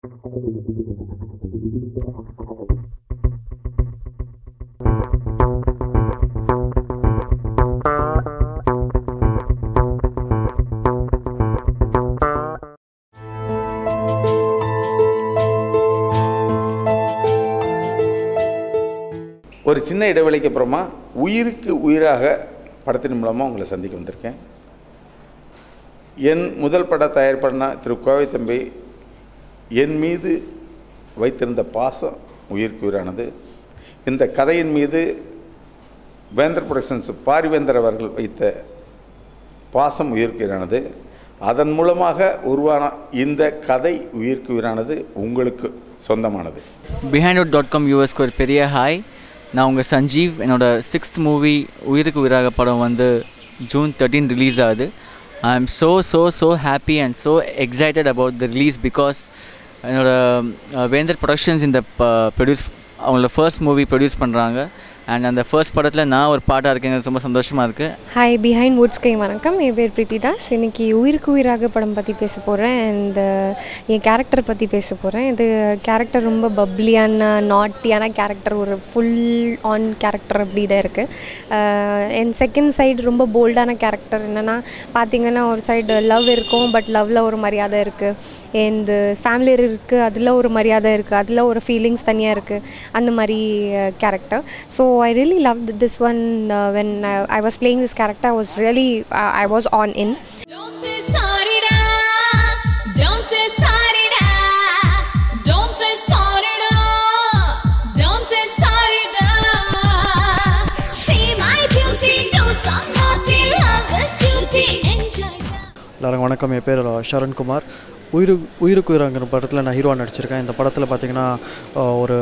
ஒரு சின்ன இடைவெளிக்கு அப்புறமா உயிருக்கு உயிராக படத்தின் மூலமாக உங்களை சந்திக்க வந்திருக்கேன். என் முதல் பட தயாரிப்பாளர் திரு கோவை தம்பி என் மீது வைத்திருந்த பாசம் உயிருக்கு உயிரானது. இந்த கதையின் மீது வேந்தர் புரொடக்ஷன்ஸ் பாரிவேந்தர் அவர்கள் வைத்த பாசம் உயிருக்கு உயிரானது. அதன் மூலமாக உருவான இந்த கதை உயிருக்கு உயிரானது, உங்களுக்கு சொந்தமானது. BehindOut.com யூஎஸ்க்கு ஒரு பெரிய ஹாய். நான் உங்கள் சஞ்சீவ். என்னோட 6th மூவி உயிருக்கு உயிராக படம் வந்து June 13 ரிலீஸ் ஆகுது. I am so happy and so excited about the release because என்னோட வேந்தர் ப்ரொடக்ஷன்ஸ் இந்த அவங்களோட ஃபர்ஸ்ட் மூவி ப்ரொடியூஸ் பண்ணுறாங்க. அண்ட் அந்த ஃபர்ஸ்ட் படத்தில் நான் ஒரு பாட்டாக இருக்கேன். ரொம்ப சந்தோஷமாக இருக்குது. ஹாய், பிஹைண்ட் வுட்ஸ்க்கு வணக்கம். என் பேர் பிரீத்திதாஸ். இன்றைக்கி உயிருக்கு உயிராக படம் பற்றி பேச போகிறேன். அண்ட் என் கேரக்டர் பற்றி பேச போகிறேன். இது கேரக்டர் ரொம்ப பப்ளியான நாட்டியான கேரக்டர், ஒரு ஃபுல் ஆன் கேரக்டர் அப்படி தான் இருக்குது. என் செகண்ட் சைடு ரொம்ப போல்டான கேரக்டர். என்னென்னா பார்த்திங்கன்னா ஒரு சைடு லவ் இருக்கும், பட் லவ்வில் ஒரு மரியாதை இருக்குது. இந்த ஃபேமிலி இருக்குது, அதில் ஒரு மரியாதை இருக்குது, அதில் ஒரு ஃபீலிங்ஸ் தனியாக இருக்குது. அந்த மாதிரி character. So I really loved this one. When I was playing this character, I was on in. Don't say sorry da, don't say sorry da, don't say sorry da, don't say sorry da. See my beauty, do some naughty, love this duty, enjoy da. எல்லாருக்கும் வணக்கம். என் பேர் ஷரண்குமார். உயிருக்கு உயிராங்கிற படத்தில் நான் ஹீரோவாக நடிச்சிருக்கேன். இந்த படத்தில் பார்த்திங்கன்னா ஒரு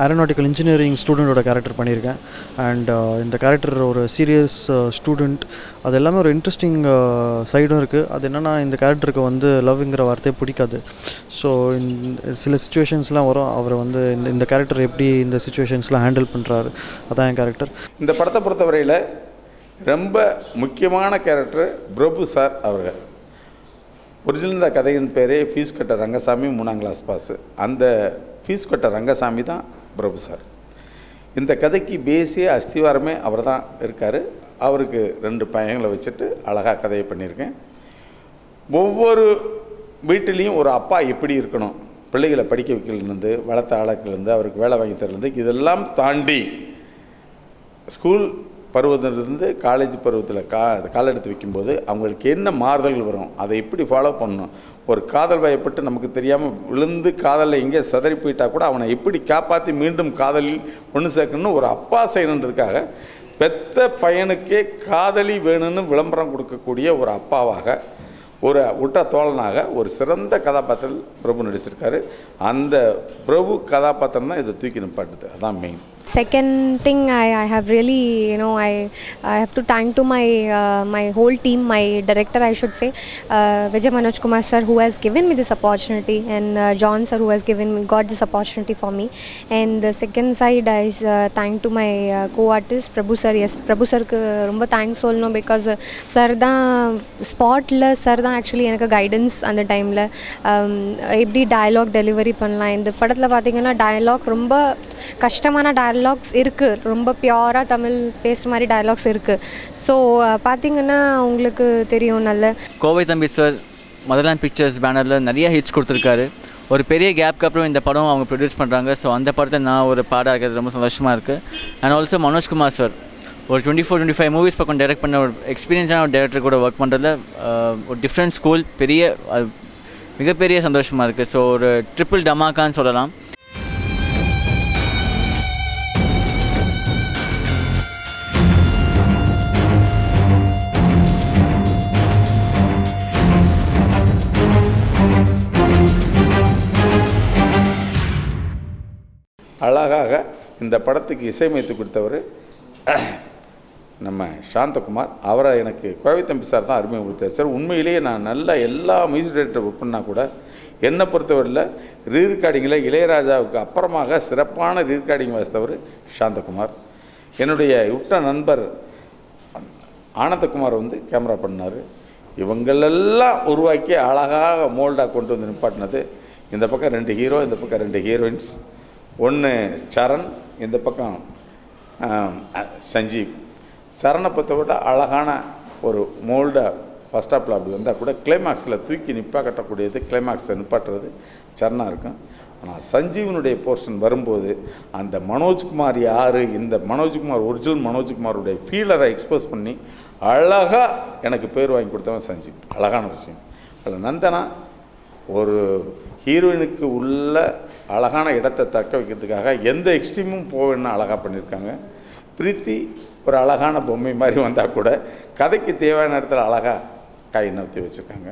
ஏரோநாட்டிக்கல் இன்ஜினியரிங் ஸ்டூடெண்ட்டோட கேரக்டர் பண்ணியிருக்கேன். அண்ட் இந்த கேரக்டர் ஒரு சீரியஸ் ஸ்டூடெண்ட். அது எல்லாமே ஒரு இன்ட்ரெஸ்டிங் சைடும் இருக்குது. அது என்னென்னா இந்த கேரக்டருக்கு வந்து லவ்ங்கிற வார்த்தையே பிடிக்காது. ஸோ சில சுச்சுவேஷன்ஸ்லாம் வரும். அவர் வந்து இந்த கேரக்டர் எப்படி இந்த சுச்சுவேஷன்ஸ்லாம் ஹேண்டில் பண்ணுறாரு, அதான் என் கேரக்டர். இந்த படத்தை பொறுத்தவரையில் ரொம்ப முக்கியமான கேரக்டர் பிரபு சார் அவர்கள். ஒரிஜினல் இந்த கதையின் பேரே ஃபீஸ் கட்ட ரங்கசாமி 3ஆம் கிளாஸ் பாஸு. அந்த ஃபீஸ் கட்ட ரங்கசாமி தான் பிரபு சார். இந்த கதைக்கு பேசிய அஸ்திவாரமே அவர் தான் இருக்கார். அவருக்கு 2 பையங்களை வச்சுட்டு அழகாக கதையை பண்ணியிருக்கேன். ஒவ்வொரு வீட்டிலையும் ஒரு அப்பா எப்படி இருக்கணும், பிள்ளைகளை படிக்க வைக்கலேருந்து, வளர்த்த ஆளக்கிலேருந்து, அவருக்கு வேலை வாங்கி தரலேருந்து, இதெல்லாம் தாண்டி ஸ்கூல் பருவத்திலிருந்து காலேஜ் பருவத்தில் கால் எடுத்து வைக்கும்போது அவங்களுக்கு என்ன மாறுதல்கள் வரும், அதை எப்படி ஃபாலோ பண்ணணும். ஒரு காதல் வயப்பட்டு நமக்கு தெரியாமல் விழுந்து காதலில் எங்கே சதறி போயிட்டால் கூட அவனை எப்படி காப்பாற்றி மீண்டும் காதலில் ஒன்று சேர்க்கணும்னு ஒரு அப்பா செய்யணுன்றதுக்காக பெத்த பையனுக்கே காதலி வேணும்னு விளம்பரம் கொடுக்கக்கூடிய ஒரு அப்பாவாக, ஒரு உற்ற தோழனாக ஒரு சிறந்த கதாபாத்திரம் பிரபு நடிச்சிருக்காரு. அந்த பிரபு கதாபாத்திரம் தான் இதை தூக்கி நிப்பாட்டுது. அதான் main. Second thing, I have really, I have to thank to my whole team, my director, I should say, Vijay Manoj Kumar sir, who has given me this opportunity, and John sir, who has got this opportunity for me. And the second side, I thank to my co-artist Prabhu sir. Yes, Prabhu sir ku romba thanks solnom, because sir da spot la sir da actually enakku guidance and the time la eppadi dialogue delivery pannalam. இந்த படத்துல பாத்தீங்கன்னா dialogue ரொம்ப கஷ்டமான dialogues இருக்குது. ரொம்ப பியூராக தமிழ் பேசுகிற மாதிரி dialogues இருக்குது. ஸோ பார்த்திங்கன்னா உங்களுக்கு தெரியும். நல்ல கோவை தம்பி சார் மதர்லேண்ட் பிக்சர்ஸ் பேனரில் நிறைய ஹிட்ஸ் கொடுத்துருக்காரு. ஒரு பெரிய கேப்க்கு அப்புறம் இந்த படம் அவங்க ப்ரொடியூஸ் பண்ணுறாங்க. ஸோ அந்த படத்தை நான் ஒரு பாடாக இருக்கிறது ரொம்ப சந்தோஷமாக இருக்குது. அண்ட் ஆல்சோ மனோஜ்குமார் சார் ஒரு 24-25 மூவிஸ் பக்கம் டைரக்ட் பண்ண ஒரு எக்ஸ்பீரியன்ஸான ஒரு டைரக்டர் கூட ஒர்க் பண்ணுறதுல ஒரு டிஃப்ரெண்ட் ஸ்கூல், மிகப்பெரிய சந்தோஷமாக இருக்குது. ஸோ ஒரு ட்ரிபிள் டமாக்கான்னு சொல்லலாம். அழகாக இந்த படத்துக்கு இசையமைத்து கொடுத்தவர் நம்ம சாந்தகுமார். அவரை எனக்கு கோவை தம்பி சார் தான் அறிமுகப்படுத்தார். சார் உண்மையிலேயே நான் நல்ல எல்லா மியூசிக் டைரக்டர் ஒர்க் பண்ணால் கூட என்னை பொறுத்தவரையில் ரீரெக்கார்டிங்கில் இளையராஜாவுக்கு அப்புறமாக சிறப்பான ரீரெக்கார்டிங் வாசித்தவர் சாந்தகுமார். என்னுடைய உற்ற நண்பர் ஆனந்தகுமார் வந்து கேமரா பண்ணார். இவங்களெல்லாம் உருவாக்கி அழகாக மோல்டாக கொண்டு வந்து நிப்பாட்டினது இந்த பக்கம் 2 ஹீரோ, இந்த பக்கம் 2 ஹீரோயின்ஸ். ஒன்று சரண், இந்த பக்கம் சஞ்சீவ். சரணை பொறுத்த விட அழகான ஒரு மோல்டாக ஃபஸ்ட் ஆப்பில் அப்படி வந்தால் கூட கிளைமேக்ஸில் தூக்கி கட்டக்கூடியது, கிளைமேக்ஸை நிப்பாட்டுறது சரணாக இருக்கும். ஆனால் சஞ்சீவனுடைய போர்ஷன் வரும்போது அந்த மனோஜ்குமார் யார், இந்த மனோஜ்குமார் ஒரிஜினல் மனோஜ்குமாருடைய ஃபீலரை எக்ஸ்போஸ் பண்ணி அழகாக எனக்கு பேர் வாங்கி கொடுத்தவன் சஞ்சீவ். அழகான விஷயம். அதில் நந்தனா ஒரு ஹீரோயினுக்கு உள்ள அழகான இடத்தை தக்க வைக்கிறதுக்காக எந்த எக்ஸ்ட்ரீமும் போவேன்னு அழகாக பண்ணியிருக்காங்க. பிரீத்தி ஒரு அழகான பொம்மை மாதிரி வந்தால் கூட கதைக்கு தேவையான இடத்துல அழகாக காய் நவுத்தி வச்சுருக்காங்க.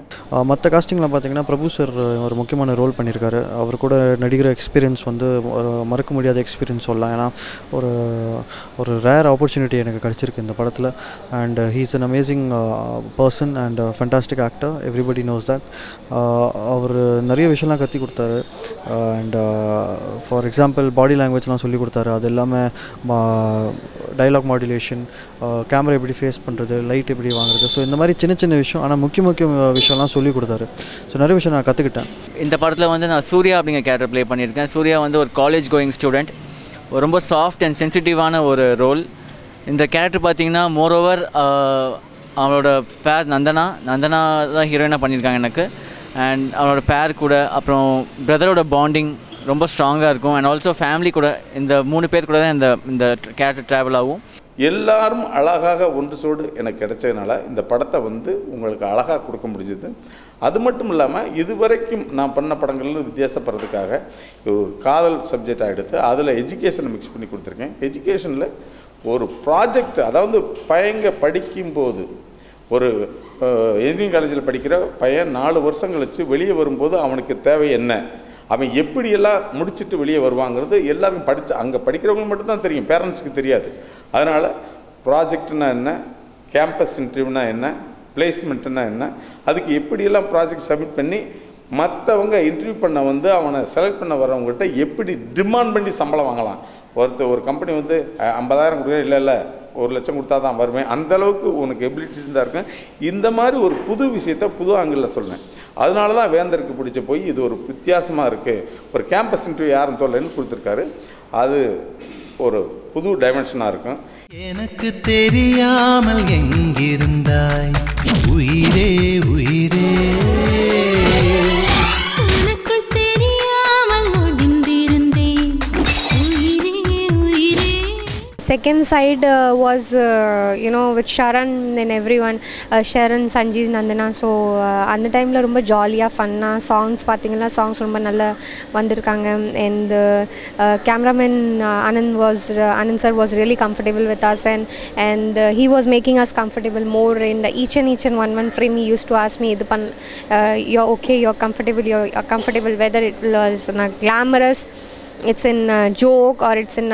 மற்ற காஸ்டிங்லாம் பார்த்தீங்கன்னா பிரபு சார் ஒரு முக்கியமான ரோல் பண்ணியிருக்காரு. அவர் கூட நடிக்கிற எக்ஸ்பீரியன்ஸ் வந்து ஒரு மறக்க முடியாத எக்ஸ்பீரியன்ஸ் சொல்லலாம். ஏன்னா ஒரு ரேர் ஆப்பர்ச்சுனிட்டி எனக்கு கிடச்சிருக்கு இந்த படத்தில். And he is an amazing person and fantastic actor, everybody knows that. அவர் நிறைய விஷயம்லாம் கற்றுக் கொடுத்தாரு. அண்ட் ஃபார் எக்ஸாம்பிள் பாடி லாங்குவேஜ்லாம் சொல்லி கொடுத்தாரு. அது இல்லாமல் டைலாக் மாடுலேஷன், கேமரா எப்படி ஃபேஸ் பண்ணுறது, லைட் எப்படி வாங்குறது, ஸோ இந்த மாதிரி சின்ன சின்ன விஷயம், ஆனால் முக்கிய விஷயம்லாம் சொல்லி கொடுத்தாரு. ஸோ நிறைய விஷயம் நான் கற்றுக்கிட்டேன். இந்த படத்தில் வந்து நான் சூர்யா அப்படிங்கிற கேரக்டர் ப்ளே பண்ணியிருக்கேன். சூர்யா வந்து ஒரு காலேஜ் கோயிங் ஸ்டூடெண்ட், ரொம்ப சாஃப்ட் அண்ட் சென்சிட்டிவான ஒரு ரோல். இந்த கேரக்டர் பார்த்திங்கன்னா மோரோவர் அவளோட பேர் நந்தனா தான் ஹீரோயினாக பண்ணியிருக்காங்க எனக்கு. அண்ட் அவளோட பேர் கூட அப்புறம் பிரதரோட பாண்டிங் ரொம்ப ஸ்ட்ராங்காக இருக்கும். அண்ட் ஆல்சோ ஃபேமிலி கூட, இந்த 3 பேர் கூட தான் இந்த கேரக்டர் ட்ராவல் ஆகும். எல்லாரும் அழகாக ஒன்று சோடு எனக்கு கிடைச்சதுனால இந்த படத்தை வந்து உங்களுக்கு அழகாக கொடுக்க முடிஞ்சது. அது மட்டும் இல்லாமல் இதுவரைக்கும் நான் பண்ண படங்கள்னு வித்தியாசப்படுறதுக்காக ஒரு காதல் சப்ஜெக்டாக எடுத்து அதில் எஜுகேஷனை மிக்ஸ் பண்ணி கொடுத்துருக்கேன். எஜுகேஷனில் ஒரு ப்ராஜெக்ட், அதாவது பையங்க படிக்கும்போது ஒரு இன்ஜினியரிங் காலேஜில் படிக்கிற பையன் 4 வருஷம் கழித்து வெளியே வரும்போது அவனுக்கு தேவை என்ன, அவன் எப்படியெல்லாம் முடிச்சுட்டு வெளியே வருவாங்கிறது எல்லாரும் அங்கே படிக்கிறவங்க மட்டும்தான் தெரியும், பேரண்ட்ஸுக்கு தெரியாது. அதனால் ப்ராஜெக்ட்னா என்ன, கேம்பஸ் இன்டர்வியூனா என்ன, பிளேஸ்மெண்ட்டுனா என்ன, அதுக்கு எப்படியெல்லாம் ப்ராஜெக்ட் சப்மிட் பண்ணி மற்றவங்க இன்டர்வியூ பண்ண வந்து அவனை செலக்ட் பண்ண வரவங்ககிட்ட எப்படி டிமாண்ட் பண்ணி சம்பளம் வாங்கலாம். ஒரு கம்பெனி வந்து 50,000 கொடுக்குறேன், இல்லை 1 லட்சம் கொடுத்தா தான் வருவேன், அந்தளவுக்கு உனக்கு எபிலிட்டி இருந்தால் இருக்கேன். இந்த மாதிரி ஒரு புது விஷயத்தை புது ஆங்கிளில் சொல்கிறேன். அதனால தான் வேந்தருக்கு பிடிச்ச போய் இது ஒரு வித்தியாசமாக இருக்குது, ஒரு கேம்பஸ் இன்டர்வியூ யாரும் தொல்லைன்னு கொடுத்துருக்காரு. அது ஒரு புது டைமென்ஷனாக இருக்கும். எனக்கு தெரியாமல் எங்கிருந்தாய் உயிரே உயிரே, Second side was with Sharan and everyone, Sharan, Sanjeev, Nandana. So அந்த டைமில் ரொம்ப ஜாலியாக ஃபன்னாக சாங்ஸ் பார்த்தீங்கன்னா சாங்ஸ் ரொம்ப நல்லா வந்திருக்காங்க. And cameraman Anand sir was really comfortable with us, and he was making us comfortable more in each and one frame. He used to ask me, you're okay, you're comfortable, whether it was glamorous, it's in a joke, or it's in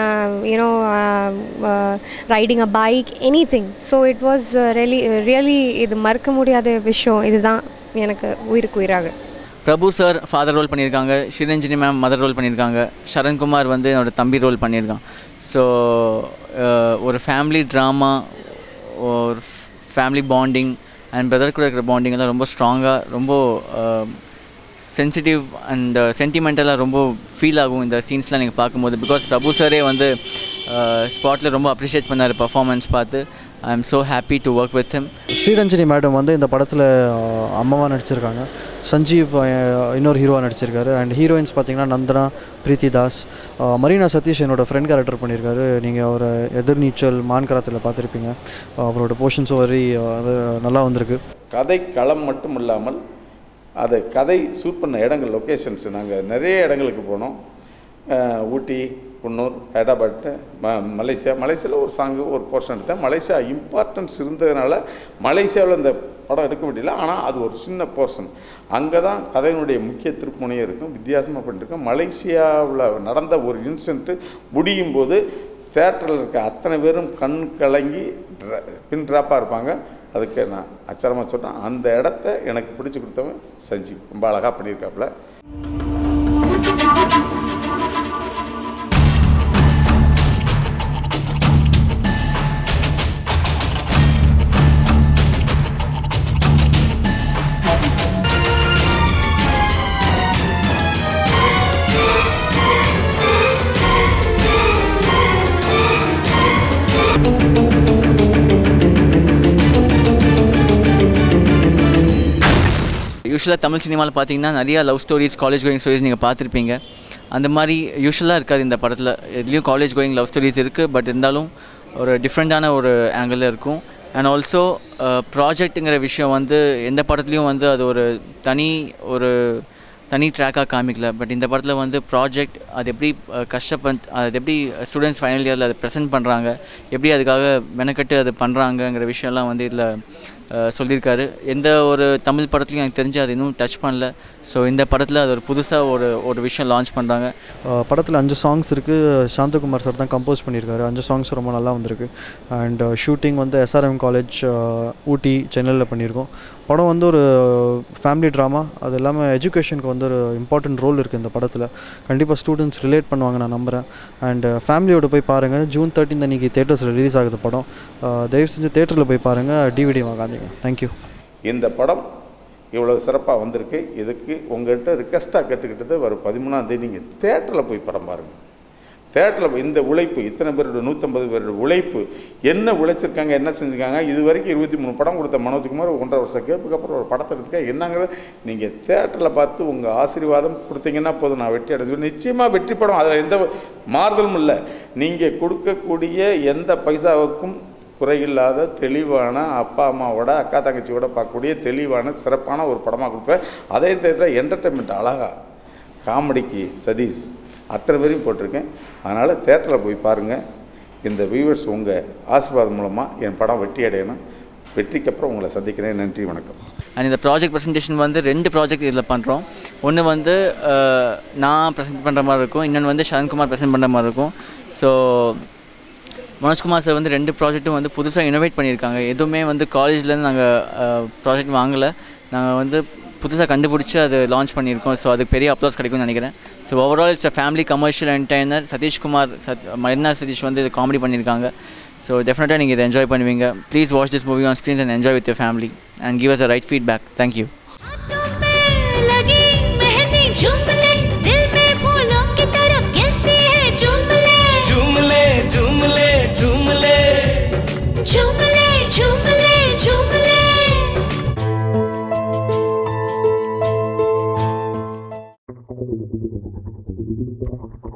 riding a bike, anything. So it was really இது மறக்க முடியாத விஷயம். இதுதான் எனக்கு உயிருக்கு உயிராக. பிரபு sir father role பண்ணியிருக்காங்க, Sriranjani ma'am mother role பண்ணியிருக்காங்க, சரண்குமார் வந்து என்னோட தம்பி ரோல் பண்ணியிருக்கான். ஸோ ஒரு ஃபேமிலி ட்ராமா, ஒரு ஃபேமிலி பாண்டிங் அண்ட் பிரதர் கூட இருக்கிற பாண்டிங் எல்லாம் ரொம்ப ஸ்ட்ராங்காக, ரொம்ப சென்சிட்டிவ் அண்ட் சென்டிமெண்டலாக ரொம்ப ஃபீல் ஆகும் இந்த சீன்ஸ்லாம் நீங்கள் பார்க்கும்போது. பிகாஸ் பிரபு சாரே வந்து ஸ்பாட்டில் ரொம்ப அப்ரிஷியேட் பண்ணார் பர்ஃபார்மன்ஸ் பார்த்து. I am so happy to work with him. Sriranjani madam வந்து இந்த படத்தில் அம்மாவாக நடிச்சிருக்காங்க. சஞ்சீவ் இன்னொரு ஹீரோவாக நடிச்சிருக்காரு. அண்ட் ஹீரோயின்ஸ் பார்த்தீங்கன்னா நந்தனா, பிரீத்தி தாஸ், மரீனா சதீஷ் என்னோட ஃப்ரெண்ட் கேரக்டர் பண்ணியிருக்காரு. நீங்கள் அவரை எதிர்நீச்சல் மான்கராத்தில் பார்த்துருப்பீங்க. அவரோட போர்ஷன்ஸும் நல்லா வந்திருக்கு. கதை களம் மட்டும் இல்லாமல் அது கதை ஷூட் பண்ண இடங்கள், லொக்கேஷன்ஸ், நாங்கள் நிறைய இடங்களுக்கு போனோம். ஊட்டி, குன்னூர், ஹைதராபாத்து, மலேசியாவில் ஒரு சாங்கு ஒரு போர்ஷன் எடுத்தேன். மலேசியா இம்பார்ட்டன்ஸ் இருந்ததுனால மலேசியாவில் இந்த படம் எடுக்க முடியல. ஆனால் அது ஒரு சின்ன போர்ஷன், அங்கே தான் கதையினுடைய முக்கிய திருப்புமுனையே இருக்கும். வித்தியாசமாக பண்ணியிருக்கோம். மலேசியாவில் நடந்த ஒரு இன்சிடென்ட்டு முடியும் போது தேட்டரில் இருக்க அத்தனை பேரும் கண் கலங்கி பின் ட்ராப்பாக இருப்பாங்க. அதுக்கு நான் அச்சரமாக சொன்னேன். அந்த இடத்த எனக்கு பிடிச்சி கொடுத்தவன் சஞ்சீவ் ரொம்ப அழகாக பண்ணியிருக்காப்புல. யூஸ்வலாக தமிழ் சினிமாவில் பார்த்தீங்கன்னா நிறையா love stories college going stories நீங்கள் பார்த்துருப்பீங்க. அந்த மாதிரி யூஸ்வலாக இருக்காது இந்த படத்தில். இதுலேயும் காலேஜ் கோயிங் லவ் ஸ்டோரிஸ் இருக்குது, பட் இருந்தாலும் ஒரு டிஃப்ரெண்ட்டான ஒரு ஆங்கிளில் இருக்கும். அண்ட் ஆல்சோ ப்ராஜெக்ட்டுங்கிற விஷயம் வந்து எந்த படத்துலையும் வந்து அது ஒரு தனி ட்ராக்காக காமிக்கல. பட் இந்த படத்தில் வந்து ப்ராஜெக்ட் அது எப்படி அது எப்படி ஸ்டூடெண்ட்ஸ் ஃபைனல் இயரில் அதை ப்ரெசென்ட் பண்ணுறாங்க, எப்படி அதுக்காக மெனக்கட்டு அது பண்ணுறாங்கங்கிற விஷயம்லாம் வந்து இதில் சொல்லியிருக்காரு. எந்த ஒரு தமிழ் படத்துலையும் எனக்கு தெரிஞ்சு அது இன்னும் டச் பண்ணல. ஸோ இந்த படத்தில் அது ஒரு புதுசாக ஒரு விஷயம் லான்ச் பண்ணுறாங்க. படத்தில் 5 சாங்ஸ் இருக்குது. சாந்தகுமார் சார் தான் கம்போஸ் பண்ணியிருக்காரு. 5 சாங்ஸ் ரொம்ப நல்லா வந்திருக்கு. அண்ட் ஷூட்டிங் வந்து SRM காலேஜ் ஊட்டி சென்னையில் பண்ணியிருக்கோம். படம் வந்து ஒரு ஃபேமிலி ட்ராமா, அது இல்லாமல் எஜுகேஷனுக்கு வந்து ஒரு இம்பார்ட்டன்ட் ரோல் இருக்குது இந்த படத்தில். கண்டிப்பாக ஸ்டூடெண்ட்ஸ் ரிலேட் பண்ணுவாங்க நான் நம்புகிறேன். அண்ட் ஃபேமிலியோடு போய் பாருங்கள். June 13 அன்றைக்கி தேட்டர்ஸில் ரிலீஸ் ஆகுது படம். தயவு செஞ்சு தேட்டரில் போய் பாருங்கள், DVD வாங்காதீங்க. தேங்க்யூ. இந்த படம் இவ்வளோ சிறப்பாக வந்திருக்கு. இதுக்கு உங்கள்கிட்ட ரிக்வெஸ்ட்டாக கேட்டுக்கிட்டது ஒரு 13ஆம் தேதி நீங்கள் தேட்டரில் போய் படம் பாருங்கள். தேட்டரில் இந்த உழைப்பு, இத்தனை பேரோட 150 பேரோட உழைப்பு என்ன உழைச்சிருக்காங்க, என்ன செஞ்சுருக்காங்க. இது வரைக்கும் 23 படம் கொடுத்த மனோஜ்குமார் 1.5 வருஷம் கேப்புக்கு அப்புறம் ஒரு படத்தை எடுத்துக்க என்னங்கிறத நீங்கள் தேட்டரில் பார்த்து உங்கள் ஆசீர்வாதம் கொடுத்தீங்கன்னா போதும், நான் வெற்றி அடைஞ்சு. நிச்சயமாக வெற்றி படம், அதில் எந்த மாறுதலும் இல்லை. நீங்கள் கொடுக்கக்கூடிய எந்த பைசாவுக்கும் குறையில்லாத தெளிவான அப்பா அம்மாவோட அக்கா தங்கச்சியோட பார்க்கக்கூடிய தெளிவான சிறப்பான ஒரு படமாக கொடுப்பேன். அதே நேரத்தில் என்டர்டெயின்மெண்ட் அழகாக காமெடிக்கு சதீஷ் அத்தனை பேரையும் போட்டிருக்கேன். அதனால் தேட்டரில் போய் பாருங்கள். இந்த வியூவர்ஸ் உங்கள் ஆசீர்வாதம் மூலமாக என் படம் வெற்றி அடையணும். வெற்றிக்கு அப்புறம் உங்களை சந்திக்கிறேன். நன்றி, வணக்கம். அண்ட் இந்த ப்ராஜெக்ட் ப்ரெசன்டேஷன் வந்து 2 ப்ராஜெக்ட் இதில் பண்ணுறோம். ஒன்று வந்து நான் ப்ரெசென்ட் பண்ணுற மாதிரி இருக்கும், இன்னொன்று வந்து சரண்குமார் ப்ரெசென்ட் பண்ணுற மாதிரி இருக்கும். ஸோ மனோஜ்குமார் சார் வந்து 2 ப்ராஜெக்ட்டும் வந்து புதுசாக இனோவேட் பண்ணியிருக்காங்க. எதுவுமே வந்து காலேஜ்லேருந்து நாங்கள் ப்ராஜெக்ட் வாங்கலை, நாங்கள் வந்து புதுசாக கண்டுபிடிச்சி அது லான்ச் பண்ணியிருக்கோம். ஸோ அதுக்கு பெரிய அப்ளாஸ் கிடைக்கும்னு நினைக்கிறேன். So overall it's a family commercial entertainer. Satishkumar Marina Satish வந்து இது காமெடி பண்ணியிருக்காங்க. ஸோ டெஃபினட்டாக நீங்கள் இதை என்ஜாய் பண்ணுவீங்க. Please watch this movie on screens and enjoy with your family and give us a right feedback. Thank you. Thank you.